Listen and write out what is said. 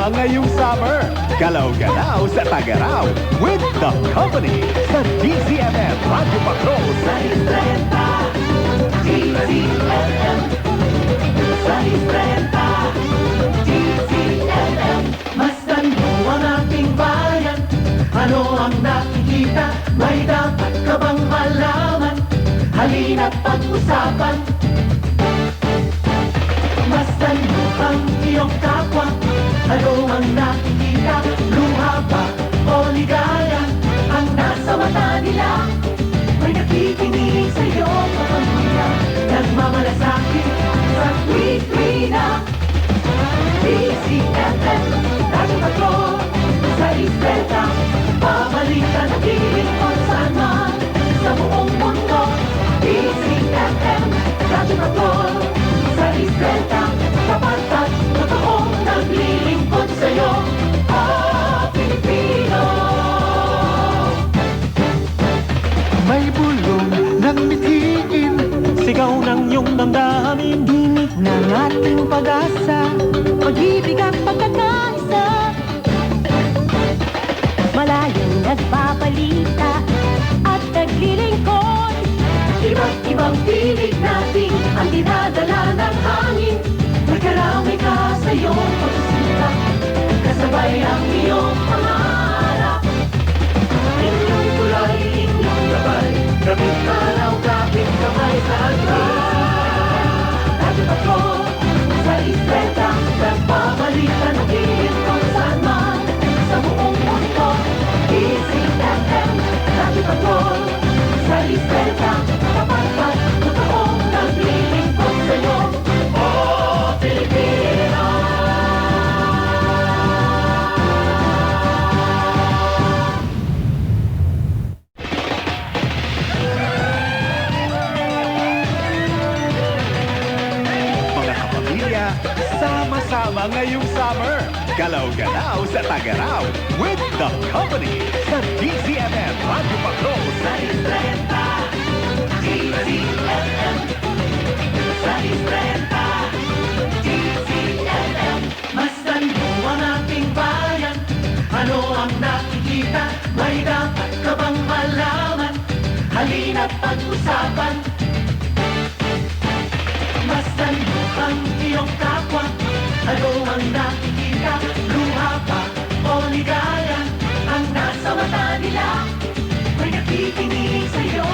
sama-sama ngayong summer. Galaw-galaw sa Tagaraw with The Company sa DZMM Radio Patrol sa Istrenta, DZMM. Sa Istrenta, DZMM. Masdan mo ang ating bayan. Ano ang nakikita? May dapat ka bang malaman? Halina't pag-usapan. Masdan mo ang iyong kapwa. Ano ang nakikita? Luha ba o ligaya? Ang nasa mata nila may nakikinig sa'yo, kapamilya. Nagmamalasakit sa tuwi-tuwi-na. DZMM, Radyo Patrol sa Istrenta. Babalik ka na piling kung saan man sa buong mundo. DZMM, Radyo Patrol sa Istrenta. Tapat at totoong naglilingkod sa'yo. Pilipino. May bulong ng mithiin, sigaw ng iyong damdamin, Dinig ng ating pag-asa, pag-ibig at pagkakaisa. Malayong nagpapalita at naglilingkod. Iba't ibang pilig natin ang dinadala ng hangin. Magkarami ka sa iyong pagsisikap, kasabay ang iyong pangarap. Inyong tulay, inyong gabay, gamit araw, kapit kamay sa atin. Radyo Patrol sa Istrenta, nagbabalik ka na piling kung saan man sa buong mundo. DZMM, Radyo Patrol sa Istrenta. Tapat at totoong naglilingkod sa'yo. Pilipino. mga kapamilya. Sama-sama ngayong summer. Galaw-galaw sa Tagaraw with The Company sa DZMM Radio Patrol sa Istrenta, DZMM. Sa Istrenta, DZMM. Masdan mo ang ating bayan. Ano ang nakikita? May dapat ka bang malaman? Halina't pag-usapan. Masdan mo ang iyong kapwa. Ano ang nakikita? Luha ba o ligaya? Ang nasa mata nila may nakikinig sa'yo,